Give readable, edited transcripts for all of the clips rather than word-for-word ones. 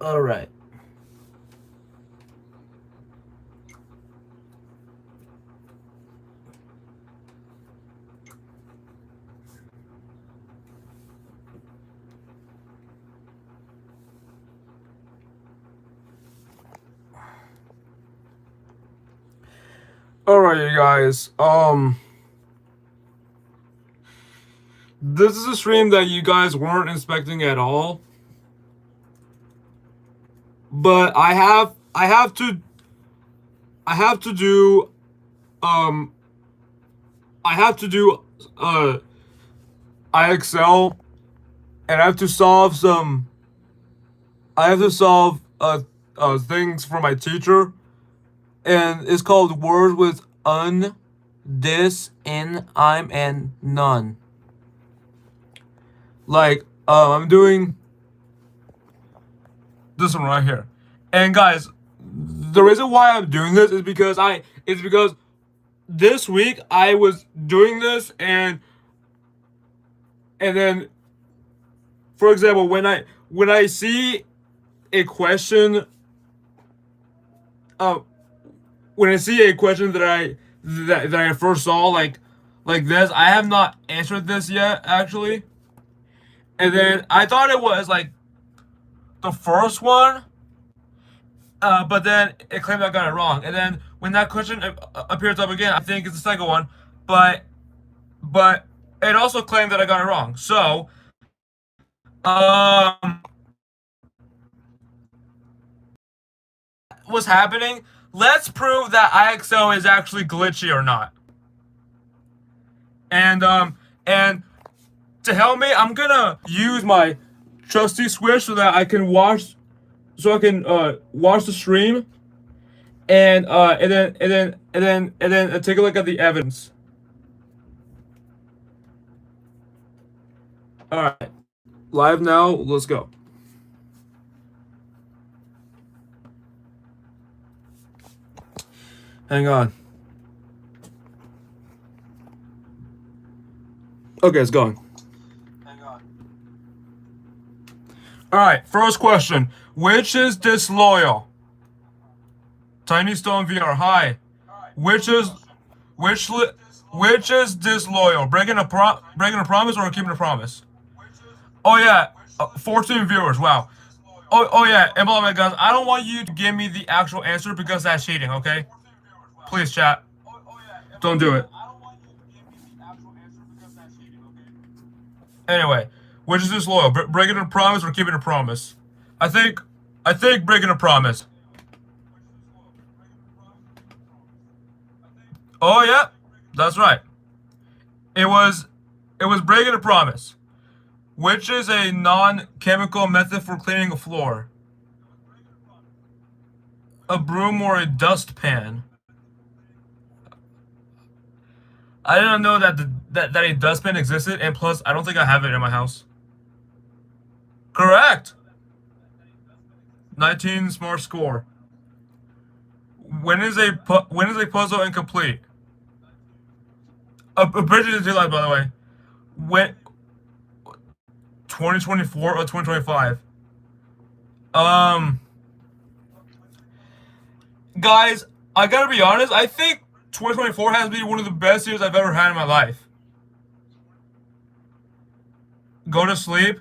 All right. All right, you guys. This is a stream that you guys weren't expecting at all, but I have to do um I have to do IXL, and I have to solve things for my teacher, and it's called words with un, this, in, I'm, and none. Like I'm doing this one right here, and guys, the reason why I'm doing this is because this week I was doing this, and then, for example, when I see a question, uh, when I see a question that I first saw, like this, I have not answered this yet actually, and then I thought it was like the first one, but then it claimed I got it wrong, and then when that question appears up again, I think it's the second one, but but it also claimed that I got it wrong. So um, what's happening? Let's prove that IXL is actually glitchy or not. And to help me, I'm gonna use my trusty switch so that I can watch the stream, and then take a look at the evidence. All right, live now. Let's go. Hang on. Okay, it's going. All right, first question. Which is disloyal? Tiny Stone VR. Hi. Which is which li- which is disloyal? Breaking a promise or keeping a promise? Oh yeah, 14 viewers. Wow. Oh yeah, and blah blah guys. I don't want you to give me the actual answer because that's cheating. Okay, please chat. Don't do it. Anyway, which is disloyal? Breaking a promise or keeping a promise? I think I think breaking a promise. Oh yeah, that's right. It was it was breaking a promise, which is a non-chemical method for cleaning a floor. A broom or a dustpan. I didn't know that a dustpan existed, and plus, I don't think I have it in my house. Correct. 19 smart score. When is a puzzle incomplete? A bridge is life, by the way. When 2024 or 2025? Um, guys, I gotta be honest. I think 2024 has been one of the best years I've ever had in my life. Go to sleep,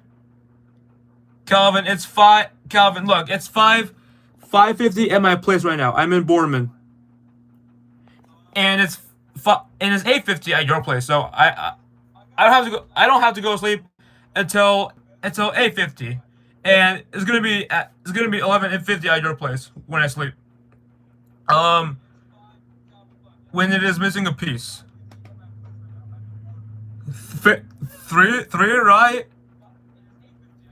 Calvin. It's five. Calvin, look, it's 5:50 at my place right now. I'm in Boardman, and it's 8:50 at your place. So I don't have to go. I don't have to go to sleep until 8:50, and it's gonna be 11:50 at your place when I sleep. Um, when it is missing a piece. Three, right?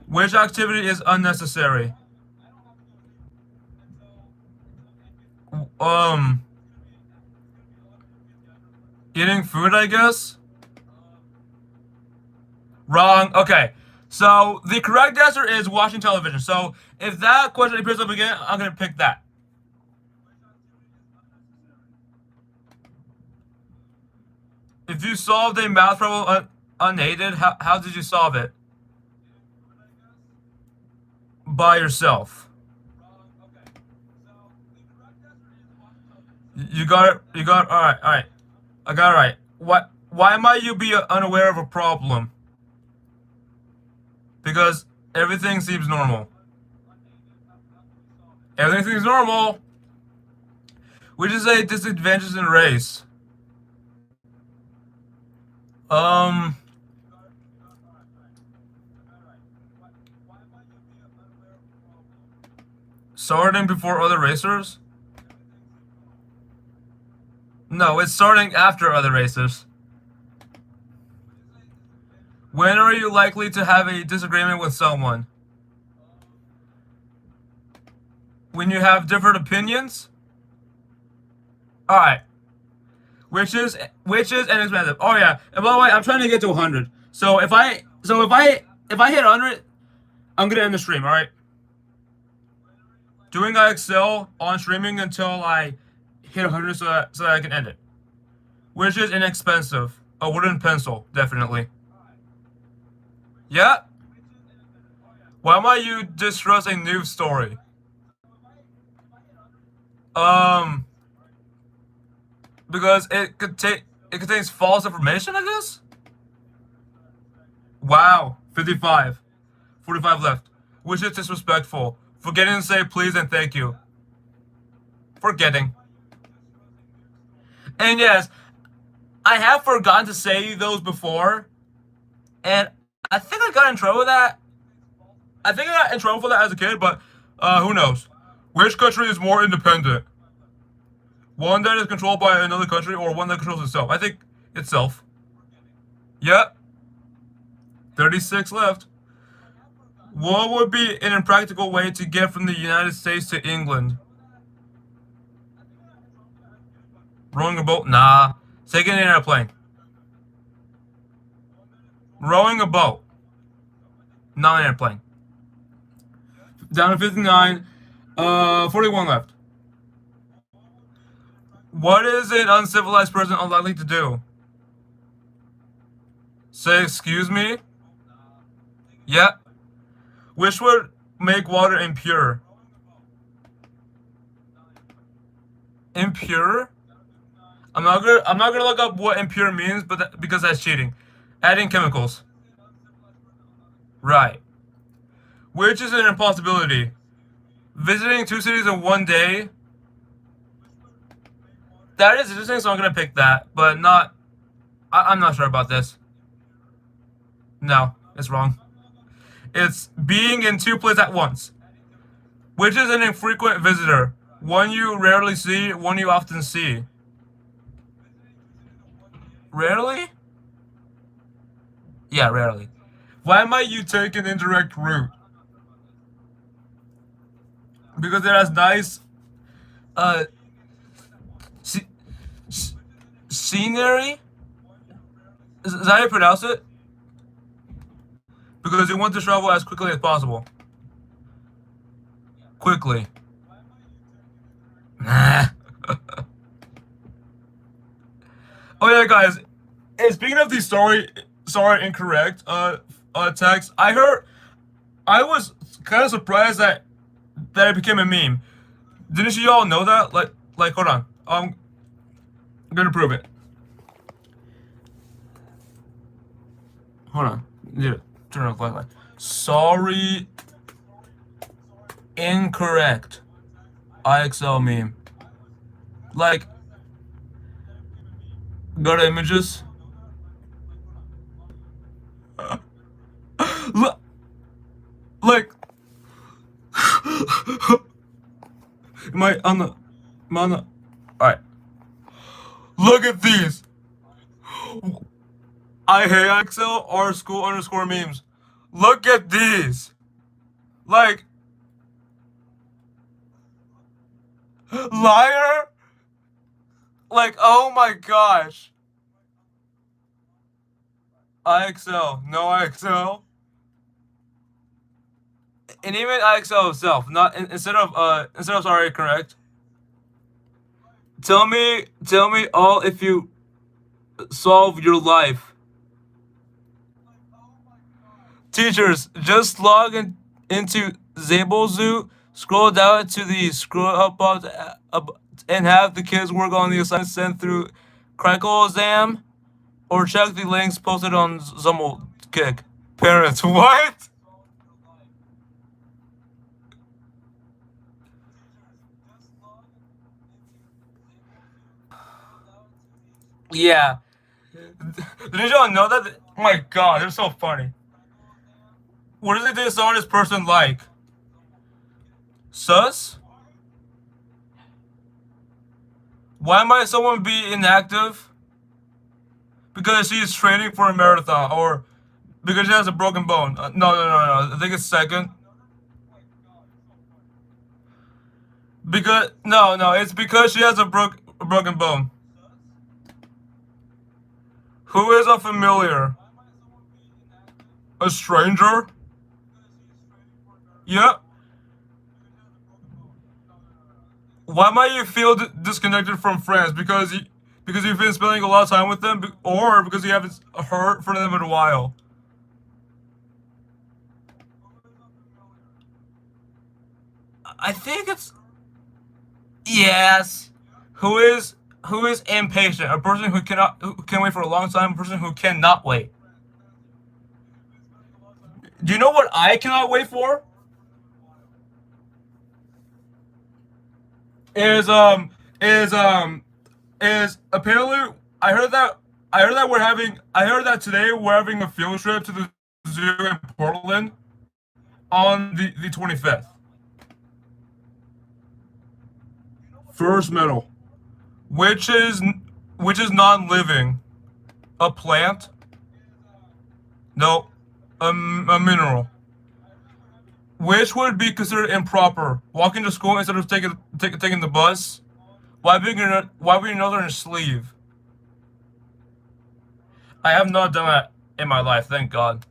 Which activity is unnecessary? Um, eating food, I guess. Wrong. Okay. So the correct answer is watching television. So if that question appears up again, I'm gonna pick that. If you solved a math problem unaided, how did you solve it? By yourself. You got it. You got. All right. All right. I got it right. What? Why might you be unaware of a problem? Because everything seems normal. Everything seems normal. Which is a disadvantage in race. Um, Starting before other racers? No, it's starting after other racers. When are you likely to have a disagreement with someone? When you have different opinions? Alright. Which is inexpensive. Oh yeah. And by the way, I'm trying to get to 100. So if I hit 100, I'm gonna end the stream, alright? Doing IXL on streaming until I hit 100 so that I can end it. Which is inexpensive. A wooden pencil, definitely. Yeah? Why might you distrust a news story? Um, because it contains false information, I guess? Wow, 55. 45 left. Which is disrespectful. Forgetting to say please and thank you. Forgetting. And yes, I have forgotten to say those before. And I think I got in trouble with that. I think I got in trouble for that as a kid, but who knows? Which country is more independent? One that is controlled by another country or one that controls itself? I think itself. Yep. 36 left. What would be an impractical way to get from the United States to England? Rowing a boat? Nah. Taking an airplane. Rowing a boat. Not an airplane. Down to 59. 41 left. What is an uncivilized person unlikely to do? Say excuse me? Yeah. Which would make water impure? Impure? I'm not gonna look up what impure means, but because that's cheating. Adding chemicals. Right. Which is an impossibility. Visiting 2 cities in one day. That is interesting, so I'm gonna pick that, but not. I'm not sure about this. No, it's wrong. It's being in two places at once. Which is an infrequent visitor. One you rarely see, one you often see. Rarely? Yeah, rarely. Why might you take an indirect route? Because it has nice uh sce- scenery? Is that how you pronounce it? Because you want to travel as quickly as possible. Quickly. Nah. Oh yeah, guys. And speaking of the sorry incorrect text, I was kind of surprised that it became a meme. Didn't you all know that? Like hold on. I'm gonna prove it. Hold on. Yeah, turn off Wi-Fi. Sorry, incorrect. IXL meme. Like, go to images. Look, like, am I on the? Am I on the? All right. Look at these. I hate IXL or school underscore memes. Look at these. Like, liar. Like, oh my gosh. IXL, no IXL, and even IXL itself. Not instead of sorry, correct. Tell me all if you solve your life. Teachers, just log into Zabelzoo. Scroll down to the scroll up and have the kids work on the assignments sent through Crackle or check the links posted on Zummel Kick. Parents, what? Yeah. Did y'all know that? Oh my god, they're so funny. What does a dishonest person like? Sus? Why might someone be inactive? Because she's training for a marathon, or because she has a broken bone. No. I think it's second. Because no, it's because she has a broken bone. Who is a familiar? A stranger? Yep. Why might you feel disconnected from friends? Because you've been spending a lot of time with them, or because you haven't heard from them in a while. I think it's yes. Who is who is impatient? A person who can wait for a long time. A person who cannot wait. Do you know what I cannot wait for? Is is um is apparently I heard that today we're having a field trip to the zoo in Portland on the 25th. First metal, which is which is non-living, a plant. No, a mineral. Which would be considered improper? Walking to school instead of taking the bus? Why being another in a sleeve? I have not done that in my life, thank God.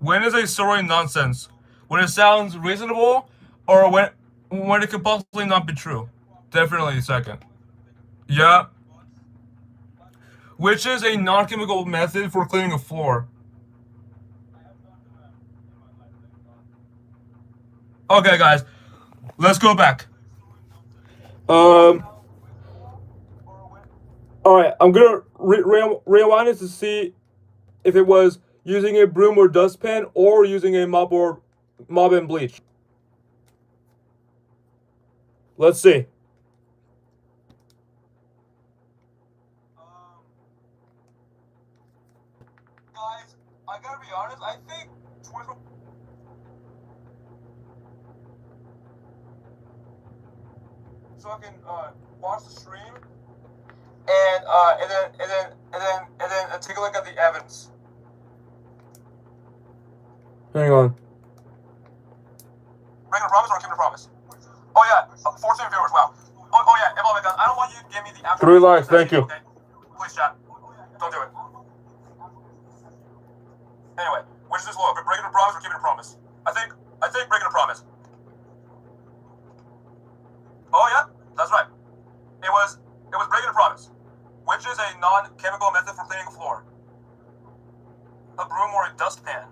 When is a story nonsense? When it sounds reasonable, or when it could possibly not be true? Definitely second. Yeah. Which is a non-chemical method for cleaning a floor? Okay, guys, let's go back. Um. All right, I'm gonna rewind it to see if it was using a broom or dustpan or using a mop and bleach. Let's see. Guys, I gotta be honest. I think so I can watch the stream and then take a look at the evidence. Hang on. Making a promise or keeping a promise? Oh yeah, 14 viewers. Wow. Oh yeah. Oh my God, I don't want you to give me the actual. 3 likes. Thank you. Okay. Please chat. Don't do it. Anyway, which is this low? Breaking a promise or keeping a promise? I think breaking a promise. Oh yeah, that's right. It was breaking a promise, which is a non-chemical method for cleaning a floor. A broom or a dustpan.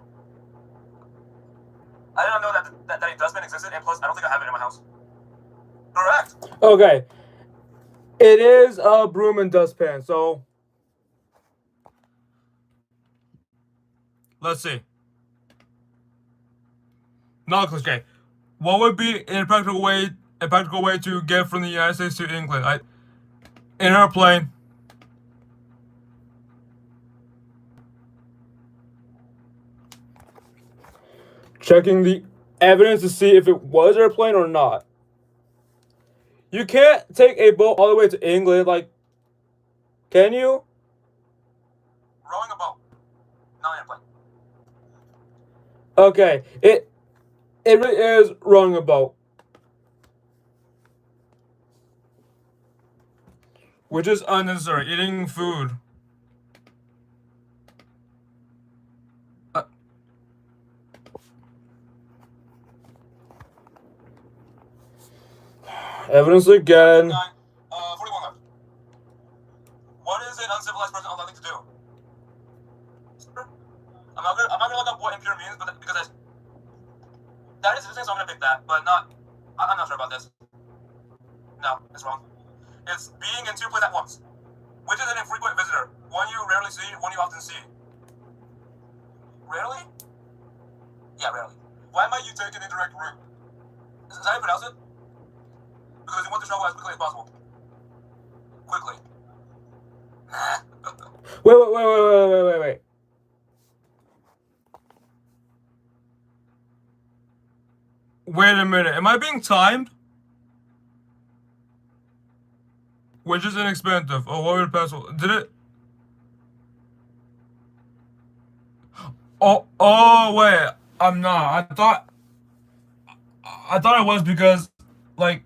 I didn't know that a dustpan existed, and plus, I don't think I have it in my house. Correct. Okay. It is a broom and dustpan, so. Let's see. Not cliche. What would be a practical way to get from the United States to England? In an airplane. Checking the evidence to see if it was an airplane or not. You can't take a boat all the way to England, like, can you? Rowing a boat, not an airplane. Okay, it really is rowing a boat. Which is unnecessary. Eating food. Evidence again. 41 left. What is an uncivilized person allowed to do? I'm not gonna look up what impure means, but because that is interesting, so I'm gonna pick that, but not I'm not sure about this. No, it's wrong. It's being in two places at once. Which is an infrequent visitor? One you rarely see, one you often see. Rarely? Yeah, rarely. Why might you take an indirect route? Is that how you pronounce it? Because you want to travel as quickly as possible. Quickly. Wait. Wait a minute. Am I being timed? Which is inexpensive. Oh, what would pencil? Did it? Oh, wait. I'm not. I thought it was because, like,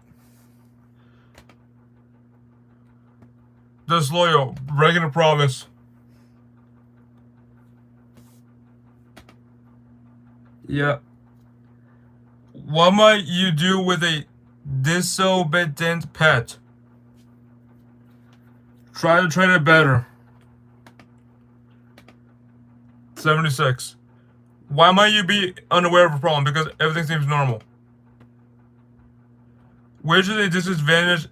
disloyal, breaking a promise. Yeah. What might you do with a disobedient pet? Try to train it better. 76. Why might you be unaware of a problem? Because everything seems normal. Which is a disadvantage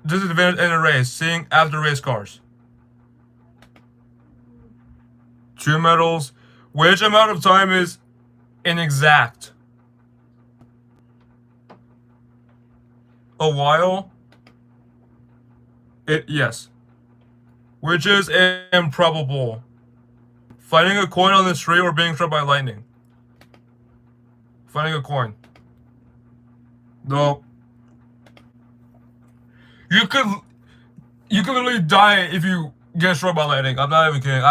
in a race? Seeing after race cars. 2 medals. Which amount of time is inexact? A while? Yes. Which is improbable? Finding a coin on the street or being struck by lightning? Finding a coin. No. You could literally die if you get struck by lightning. I'm not even kidding.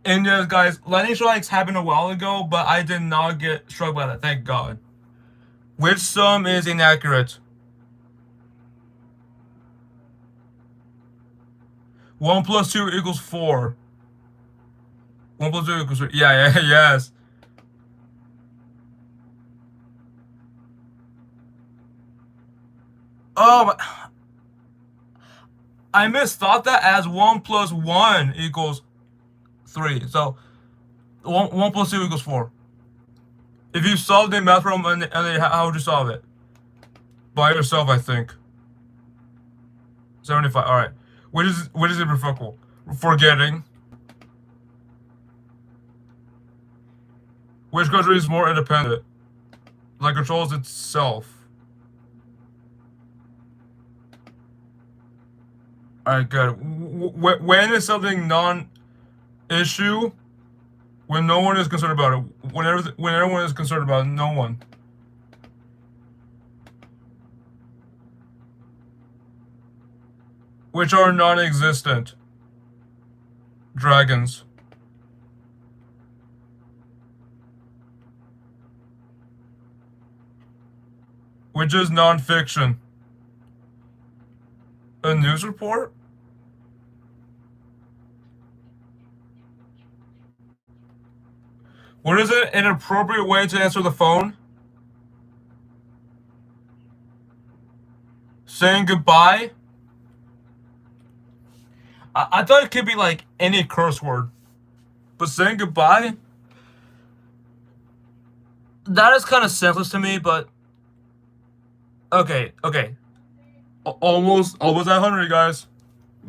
And yes, guys, lightning strikes happened a while ago, but I did not get struck by that. Thank God. Which sum is inaccurate? 1 plus 2 equals 4. 1 plus 2 equals 3. Yeah, yes. Oh, I misthought that as 1 plus 1 equals 3. So 1 plus 2 equals 4. If you solve the math problem, and how would you solve it? By yourself, I think. 75. All right. Which is irrefutable? Forgetting. Which country is more independent? Like controls itself. All right, good. When is something non-issue? When no one is concerned about it. When everyone is concerned about it, no one. Which are non-existent. Dragons. Which is non-fiction. A news report? What is it? An appropriate way to answer the phone? Saying goodbye? I thought it could be like any curse word. But saying goodbye? That is kind of senseless to me, but okay. Almost at 100, guys.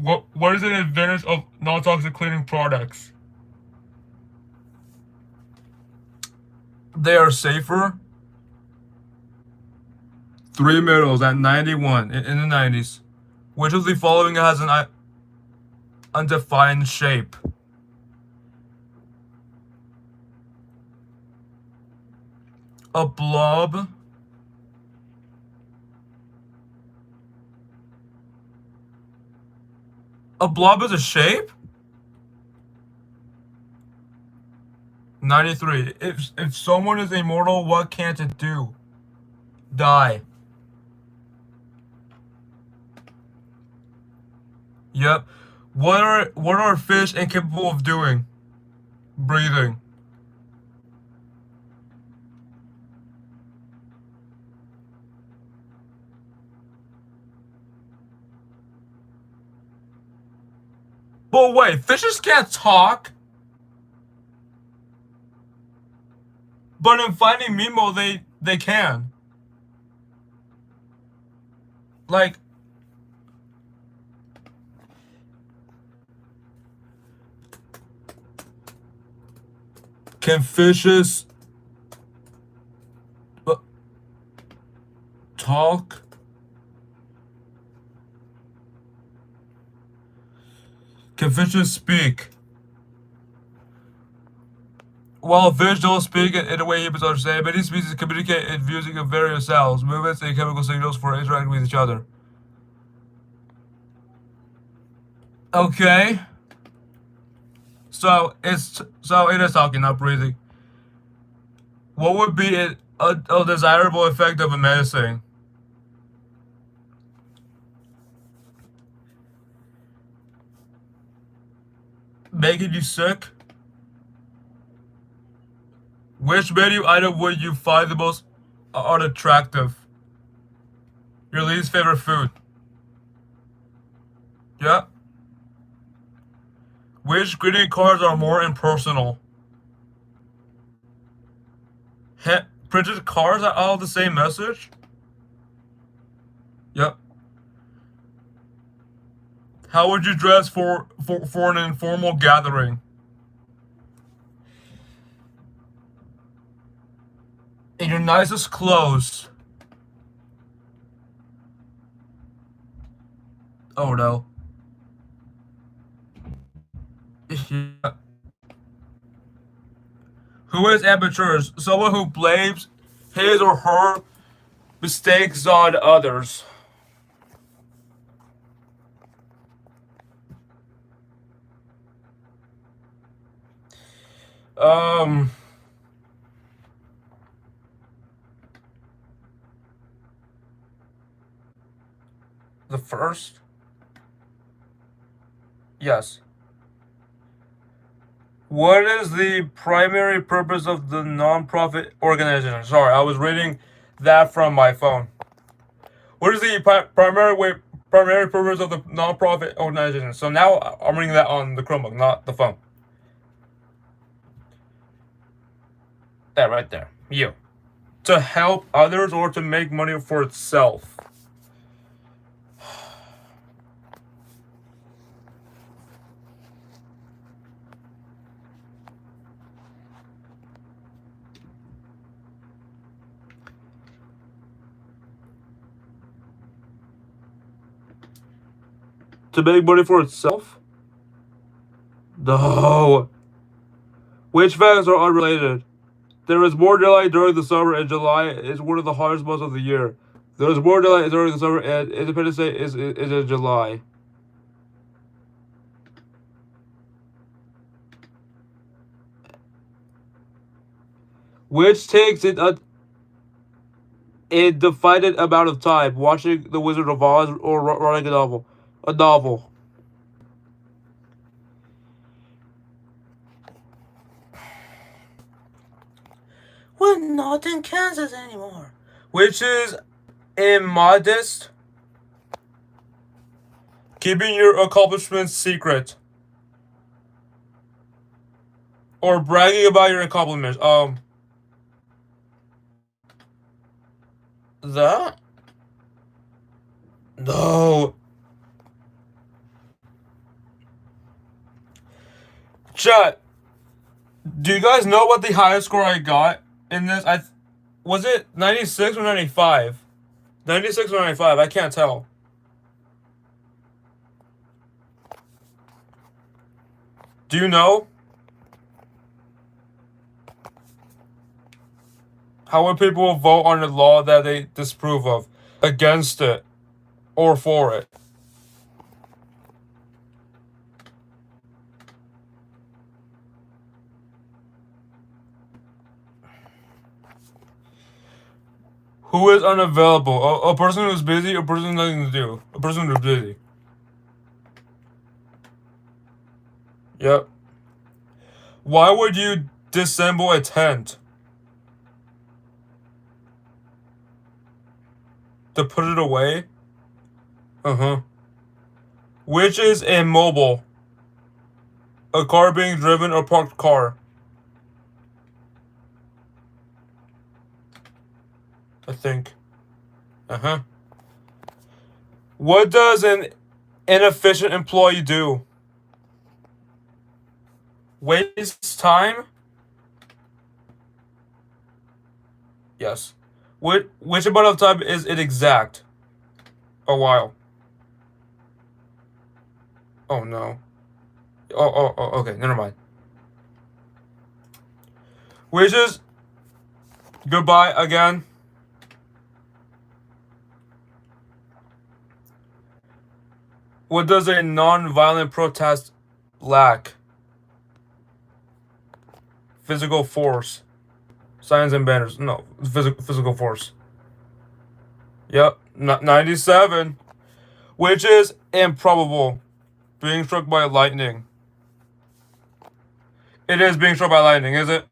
What is the advantage of non-toxic cleaning products? They are safer. 3 medals at 91 in the 90s. Which of the following has an undefined shape? A blob. A blob is a shape? 93. If someone is immortal, what can't it do? Die. Yep. What are fish incapable of doing? Breathing. But wait, fishes can't talk? But in Finding Nemo, they They can. Like, can fishes talk? Can fishes speak? While fish don't speak in a way humans understand, many species communicate in using of various sounds, movements, and chemical signals for interacting with each other. Okay. So it is talking, not breathing. What would be a desirable effect of a medicine? Making you sick? Which menu item would you find the most unattractive? Your least favorite food? Yeah. Which greeting cards are more impersonal? Printed cards are all the same message? Yep. How would you dress for an informal gathering? In your nicest clothes. Oh no. Yeah. Who is amateurs? Someone who blames his or her mistakes on others. Um, the first? Yes. What is the primary purpose of the nonprofit organization? Sorry, I was reading that from my phone. What is the primary purpose of the nonprofit organization? So now I'm reading that on the Chromebook, not the phone. That right there. You. To help others or to make money for itself? To make money for itself? No. Which facts are unrelated? There is more daylight during the summer, and July is one of the hottest months of the year. There is more daylight during the summer, and Independence Day is in July. Which takes an indefinite amount of time. Watching The Wizard of Oz or writing a novel. A novel. We're not in Kansas anymore. Which is immodest. Keeping your accomplishments secret. Or bragging about your accomplishments. That? No. Chat. Do you guys know what the highest score I got in this? Was it 96 or 95? 96 or 95, I can't tell. Do you know? How would people vote on a law that they disapprove of? Against it or for it? Who is unavailable? A person who's busy, a person with nothing to do. A person who's busy. Yep. Why would you disassemble a tent? To put it away? Uh-huh. Which is immobile? A car being driven or parked car? I think. What does an inefficient employee do? Waste time? Yes. Which amount of time is it exact? A while. Oh no. Okay, never mind. Which is goodbye again. What does a non-violent protest lack? Physical force. Signs and banners. No, physical force. Yep, 97. Which is improbable. Being struck by lightning. It is being struck by lightning, is it?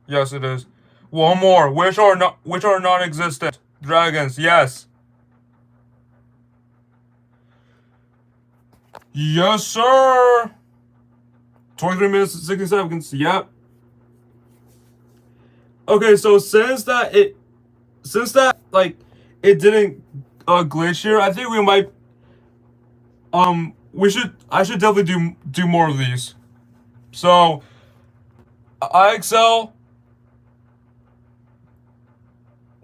Yes, it is. One more. Which are non-existent? Dragons. Yes. Yes, sir. 23 minutes and 60 seconds. Yep. Okay, so since that like it didn't glitch here, I think we might I should definitely do more of these. So IXL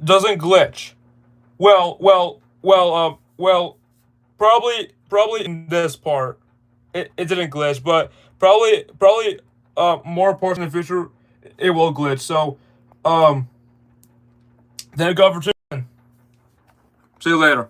doesn't glitch. Well, probably in this part it didn't glitch, but probably more parts in the future it will glitch. So thank God for tuning in. See you later.